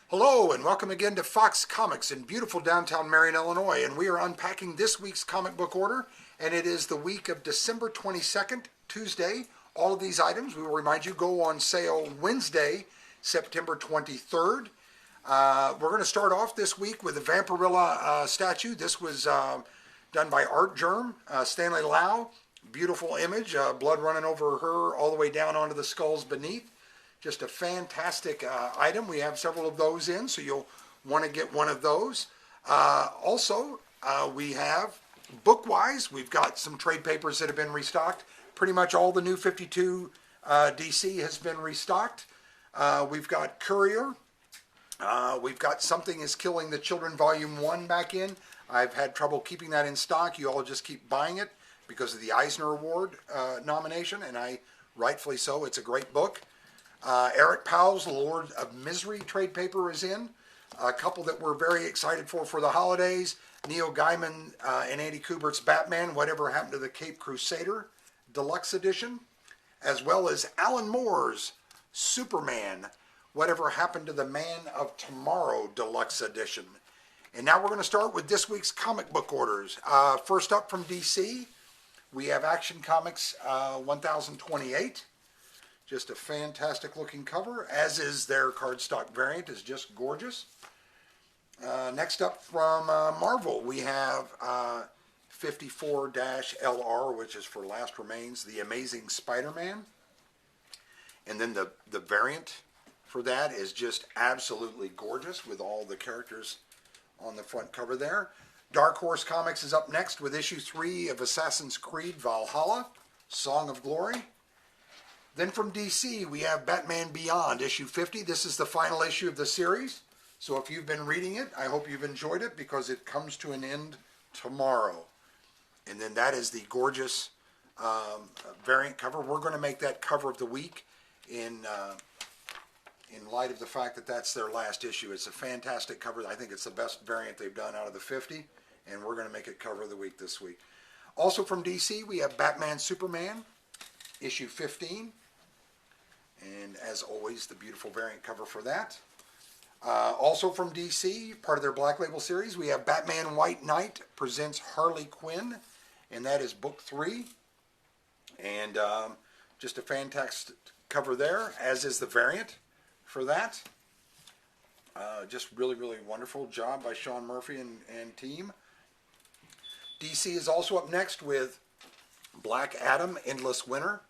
Hello and welcome again to Fox Comics in beautiful downtown Marion, Illinois, and we are unpacking this week's comic book order, and it is the week of December 22nd, Tuesday. All of these items, we will remind you, go on sale Wednesday, September 23rd. We're going to start off this week with the Vampirilla statue. This was done by Art Germ, Stanley Lau. Beautiful image, blood running over her all the way down onto the skulls beneath. Just a fantastic item. We have several of those in, so you'll want to get one of those. Also, we have, book-wise, we've got some trade papers that have been restocked. Pretty much all the new 52 DC has been restocked. We've got Courier. We've got Something is Killing the Children Volume 1 back in. I've had trouble keeping that in stock. You all just keep buying it because of the Eisner Award nomination, and rightfully so. It's a great book. Eric Powell's Lord of Misery trade paper is in. A couple that we're very excited for the holidays. Neil Gaiman and Andy Kubert's Batman, Whatever Happened to the Cape Crusader Deluxe Edition. As well as Alan Moore's Superman, Whatever Happened to the Man of Tomorrow Deluxe Edition. And now we're going to start with this week's comic book orders. First up from DC, we have Action Comics 1028. Just a fantastic looking cover, as is their cardstock variant, is just gorgeous. Next up from Marvel, we have 54-LR, which is for Last Remains, The Amazing Spider-Man. And then the variant for that is just absolutely gorgeous with all the characters on the front cover there. Dark Horse Comics is up next with issue 3 of Assassin's Creed Valhalla, Song of Glory. Then from DC, we have Batman Beyond, issue 50. This is the final issue of the series. So if you've been reading it, I hope you've enjoyed it because it comes to an end tomorrow. And then that is the gorgeous variant cover. We're going to make that cover of the week in light of the fact that that's their last issue. It's a fantastic cover. I think it's the best variant they've done out of the 50. And we're going to make it cover of the week this week. Also from DC, we have Batman Superman, issue 15. And as always, the beautiful variant cover for that. Also from DC, part of their Black Label series, we have Batman White Knight presents Harley Quinn, and that is book 3. And just a fantastic cover there, as is the variant for that. Just really, really wonderful job by Sean Murphy and team. DC is also up next with Black Adam Endless Winter.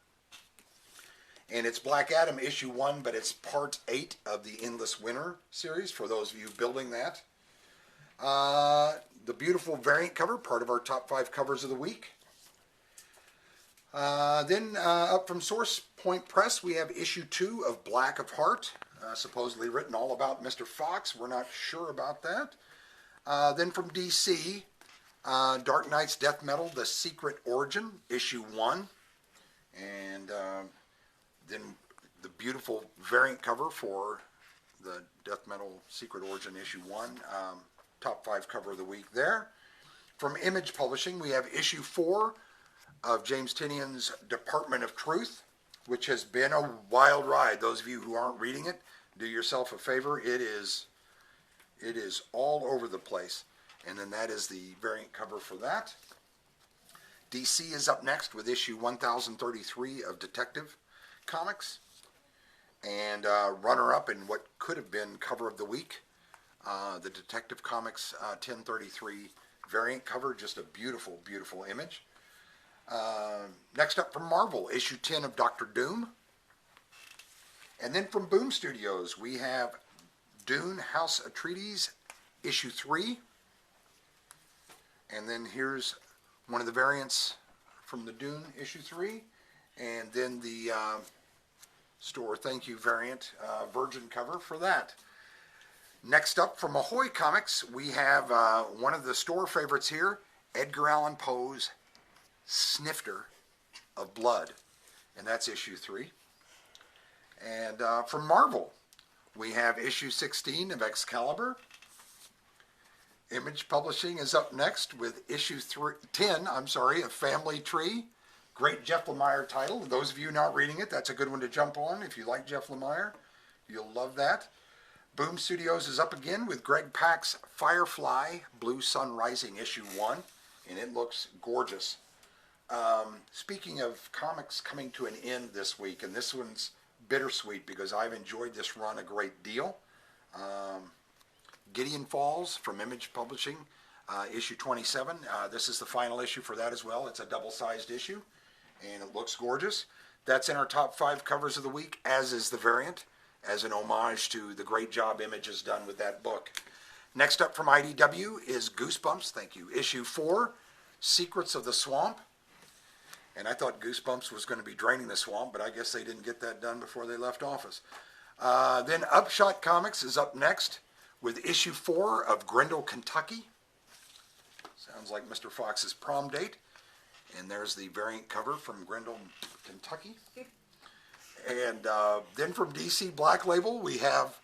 And it's Black Adam issue 1, but it's part 8 of the Endless Winter series, for those of you building that. The beautiful variant cover, part of our top 5 covers of the week. Then up from Source Point Press, we have issue 2 of Black of Heart, supposedly written all about Mr. Fox. We're not sure about that. Then from DC, Dark Knight's Death Metal, The Secret Origin, issue 1. And then the beautiful variant cover for the Death Metal Secret Origin issue 1, top 5 cover of the week there. From Image Publishing, we have issue 4 of James Tynion's Department of Truth, which has been a wild ride. Those of you who aren't reading it, do yourself a favor. It is all over the place. And then that is the variant cover for that. DC is up next with issue 1033 of Detective Comics, and runner-up in what could have been cover of the week, the Detective Comics 1033 variant cover, just a beautiful, beautiful image. Next up from Marvel, issue 10 of Doctor Doom. And then from Boom Studios, we have Dune House Atreides, issue 3. And then here's one of the variants from the Dune issue 3. And then the Store Thank You variant Virgin cover for that. Next up from Ahoy Comics, we have one of the store favorites here, Edgar Allan Poe's Snifter of Blood. And that's issue 3. And from Marvel, we have issue 16 of Excalibur. Image Publishing is up next with issue 10 of Family Tree. Great Jeff Lemire title. Those of you not reading it, that's a good one to jump on. If you like Jeff Lemire, you'll love that. Boom Studios is up again with Greg Pak's Firefly Blue Sun Rising issue 1, and it looks gorgeous. Speaking of comics coming to an end this week, and this one's bittersweet because I've enjoyed this run a great deal. Gideon Falls from Image Publishing, issue 27. This is the final issue for that as well. It's a double-sized issue, and it looks gorgeous. That's in our top 5 covers of the week, as is the variant, as an homage to the great job Image has done with that book. Next up from IDW is Goosebumps, thank you, issue 4, Secrets of the Swamp. And I thought Goosebumps was going to be draining the swamp, but I guess they didn't get that done before they left office. Then Upshot Comics is up next with issue 4 of Grindle, Kentucky. Sounds like Mr. Fox's prom date. And there's the variant cover from Grindle, Kentucky. And then from DC Black Label, we have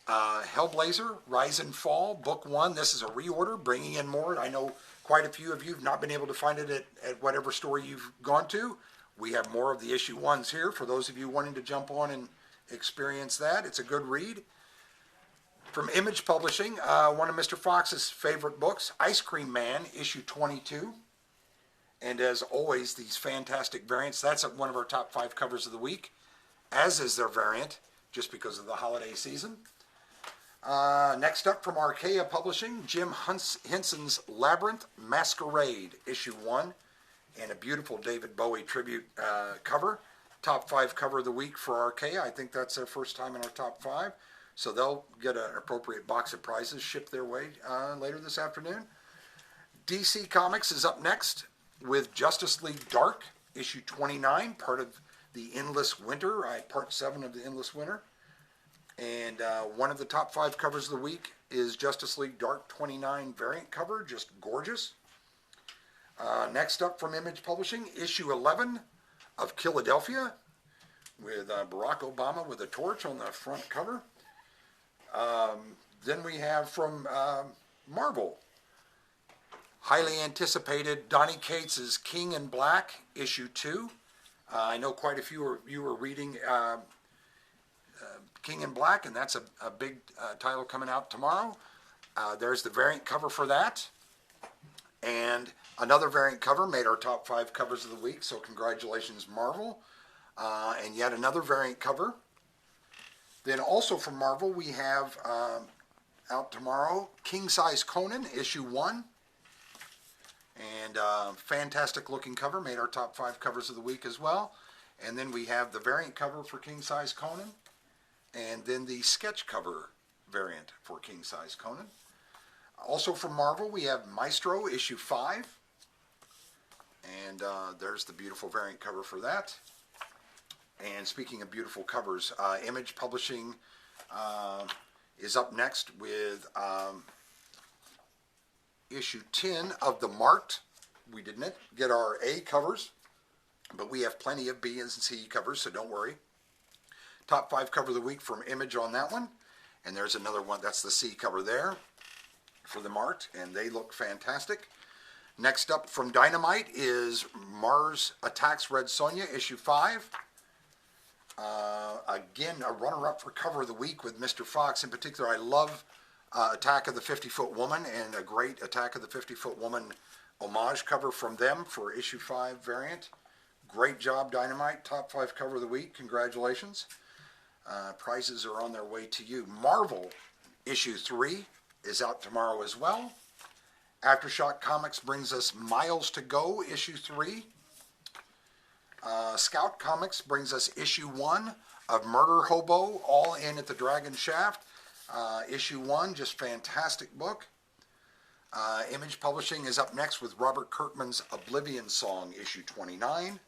Hellblazer, Rise and Fall, Book 1. This is a reorder, bringing in more. I know quite a few of you have not been able to find it at whatever store you've gone to. We have more of the issue 1s here for those of you wanting to jump on and experience that. It's a good read. From Image Publishing, one of Mr. Fox's favorite books, Ice Cream Man, issue 22. And as always, these fantastic variants. That's one of our top 5 covers of the week, as is their variant, just because of the holiday season. Next up from Archaea Publishing, Jim Henson's Labyrinth Masquerade, issue 1, and a beautiful David Bowie tribute cover. Top 5 cover of the week for Archaea. I think that's their first time in our top 5, so they'll get an appropriate box of prizes shipped their way later this afternoon. DC Comics is up next with Justice League Dark, issue 29, part of the Endless Winter, part 7 of the Endless Winter. And one of the top 5 covers of the week is Justice League Dark 29 variant cover, just gorgeous. Next up from Image Publishing, issue 11 of Philadelphia, with Barack Obama with a torch on the front cover. Then we have from Marvel, highly anticipated Donny Cates' King in Black, issue 2. I know quite a few of you are reading King in Black, and that's a big title coming out tomorrow. There's the variant cover for that. And another variant cover made our top 5 covers of the week, so congratulations, Marvel. And yet another variant cover. Then also from Marvel, we have out tomorrow, King Size Conan, issue 1. And fantastic looking cover, made our top 5 covers of the week as well. And then we have the variant cover for King Size Conan, and then the sketch cover variant for King Size Conan. Also from Marvel, we have Maestro, issue 5. And there's the beautiful variant cover for that. And speaking of beautiful covers, Image Publishing is up next with issue 10 of the Marked. We didn't get our A covers, but we have plenty of B and C covers, so don't worry. Top 5 cover of the week from Image on that one. And there's another one, that's the C cover there for the Marked, and they look fantastic. Next up from Dynamite is Mars Attacks Red Sonja, issue 5. Again, a runner-up for cover of the week with Mr. Fox. In particular, I love Attack of the 50-Foot Woman, and a great Attack of the 50-Foot Woman homage cover from them for issue 5 variant. Great job, Dynamite. Top 5 cover of the week. Congratulations. Prizes are on their way to you. Marvel, issue 3, is out tomorrow as well. Aftershock Comics brings us Miles to Go, issue 3. Scout Comics brings us issue 1 of Murder Hobo, All In at the Dragon Shaft. Issue 1, just fantastic book. Image Publishing is up next with Robert Kirkman's Oblivion Song, issue 29.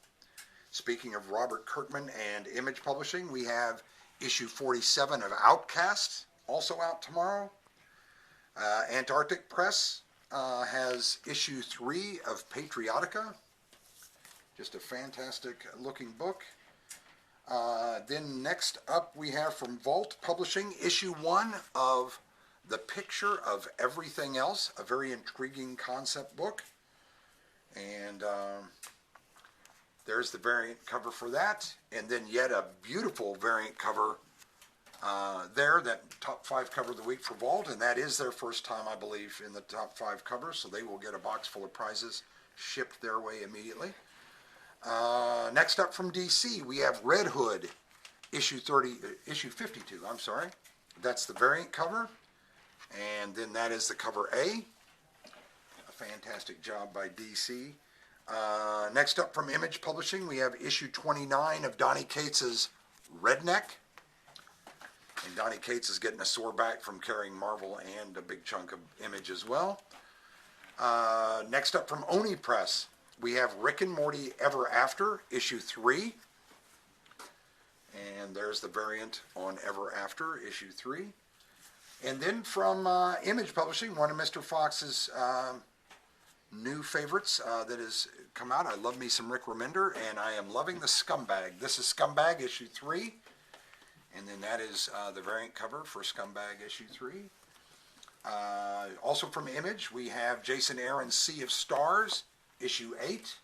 Speaking of Robert Kirkman and Image Publishing, we have issue 47 of Outcast, also out tomorrow. Antarctic Press has issue 3 of Patriotica. Just a fantastic looking book. Then next up we have from Vault Publishing, issue 1 of The Picture of Everything Else, a very intriguing concept book. And there's the variant cover for that. And then yet a beautiful variant cover there, that top 5 cover of the week for Vault, and that is their first time, I believe, in the top 5 covers, so they will get a box full of prizes shipped their way immediately. Next up from DC, we have Red Hood, issue 52, I'm sorry. That's the variant cover, and then that is the cover A. A fantastic job by DC. Next up from Image Publishing, we have issue 29 of Donny Cates's Redneck. And Donny Cates is getting a sore back from carrying Marvel and a big chunk of Image as well. Next up from Oni Press, we have Rick and Morty Ever After, issue 3. And there's the variant on Ever After, issue 3. And then from Image Publishing, one of Mr. Fox's new favorites that has come out. I love me some Rick Remender, and I am loving the Scumbag. This is Scumbag, issue 3. And then that is the variant cover for Scumbag, issue 3. Also from Image, we have Jason Aaron's Sea of Stars, issue 8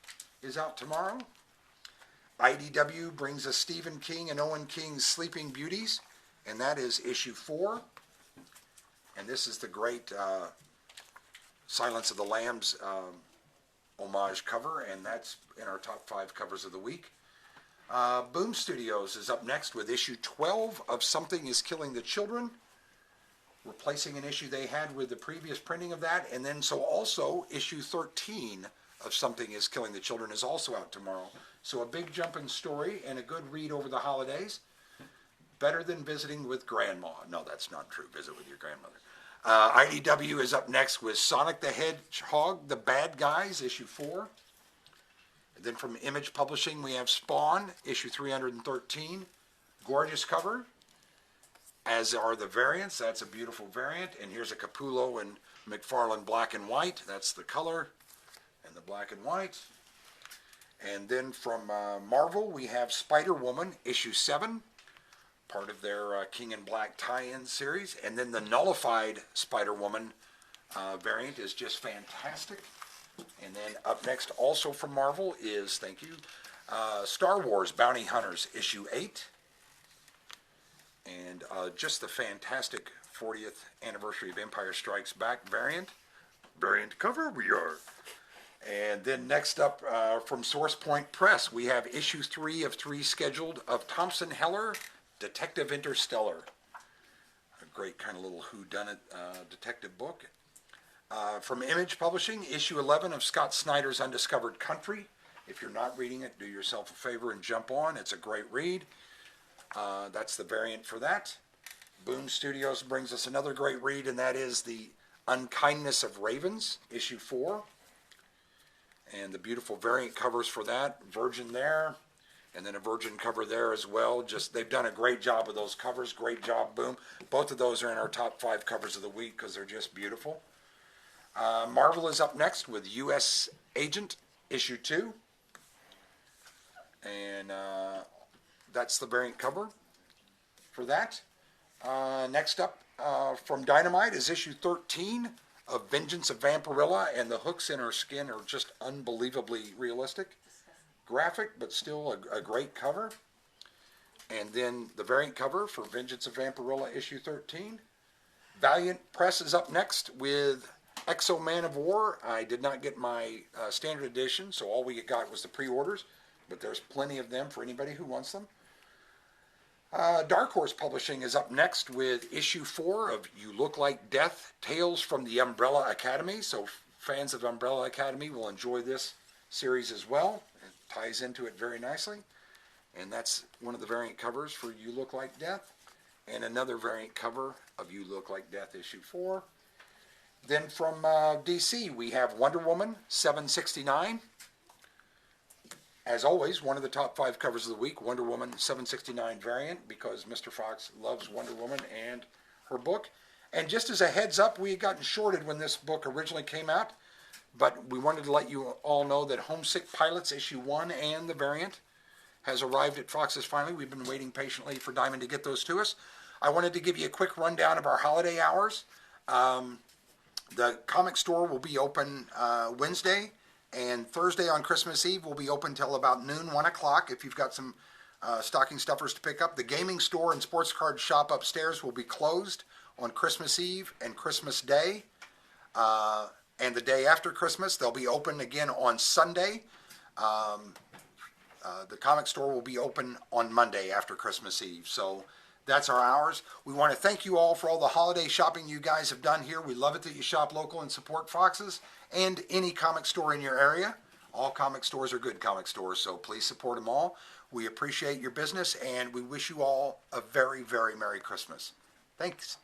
is out tomorrow. IDW brings us Stephen King and Owen King's Sleeping Beauties, and that is issue 4. And this is the great Silence of the Lambs homage cover, and that's in our top 5 covers of the week. Boom Studios is up next with issue 12 of Something is Killing the Children, replacing an issue they had with the previous printing of that, and then so also issue 13 of Something is Killing the Children is also out tomorrow. So a big jump in story and a good read over the holidays. Better than visiting with Grandma. No, that's not true. Visit with your grandmother. IDW is up next with Sonic the Hedgehog, The Bad Guys, issue 4. And then from Image Publishing, we have Spawn, issue 313. Gorgeous cover, as are the variants. That's a beautiful variant. And here's a Capullo and McFarlane black and white. That's the color and the black and white. And then from Marvel, we have Spider-Woman, issue 7, part of their King in Black tie-in series. And then the nullified Spider-Woman variant is just fantastic. And then up next, also from Marvel, is, thank you, Star Wars Bounty Hunters, issue 8. And just the fantastic 40th anniversary of Empire Strikes Back variant cover we are. And then next up from Source Point Press, we have issue 3 of 3 scheduled of Thompson Heller, Detective Interstellar. A great kind of little whodunit detective book. From Image Publishing, issue 11 of Scott Snyder's Undiscovered Country. If you're not reading it, do yourself a favor and jump on. It's a great read. That's the variant for that. Boom Studios brings us another great read, and that is The Unkindness of Ravens, issue 4. And the beautiful variant covers for that. Virgin there, and then a Virgin cover there as well. Just, they've done a great job with those covers. Great job, Boom. Both of those are in our top 5 covers of the week because they're just beautiful. Marvel is up next with U.S. Agent, issue 2. And that's the variant cover for that. Next up from Dynamite is issue 13 of Vengeance of Vampirilla, and the hooks in her skin are just unbelievably realistic. Graphic, but still a great cover. And then the variant cover for Vengeance of Vampirilla, issue 13. Valiant Press is up next with Exo Man of War. I did not get my standard edition, so all we got was the pre-orders, but there's plenty of them for anybody who wants them. Dark Horse Publishing is up next with issue 4 of You Look Like Death, Tales from the Umbrella Academy. So fans of Umbrella Academy will enjoy this series as well. It ties into it very nicely. And that's one of the variant covers for You Look Like Death. And another variant cover of You Look Like Death, issue 4. Then from DC, we have Wonder Woman 769. As always, one of the top 5 covers of the week, Wonder Woman 769 variant, because Mr. Fox loves Wonder Woman and her book. And just as a heads up, we had gotten shorted when this book originally came out, but we wanted to let you all know that Homesick Pilots issue 1 and the variant has arrived at Fox's finally. We've been waiting patiently for Diamond to get those to us. I wanted to give you a quick rundown of our holiday hours. The comic store will be open Wednesday, and Thursday on Christmas Eve will be open till about noon, 1 o'clock. If you've got some stocking stuffers to pick up. The gaming store and sports card shop upstairs will be closed on Christmas Eve and Christmas Day. And the day after Christmas, they'll be open again on Sunday. The comic store will be open on Monday after Christmas Eve. So that's our hours. We want to thank you all for all the holiday shopping you guys have done here. We love it that you shop local and support Fox's and any comic store in your area. All comic stores are good comic stores, so please support them all. We appreciate your business, and we wish you all a very, very Merry Christmas. Thanks.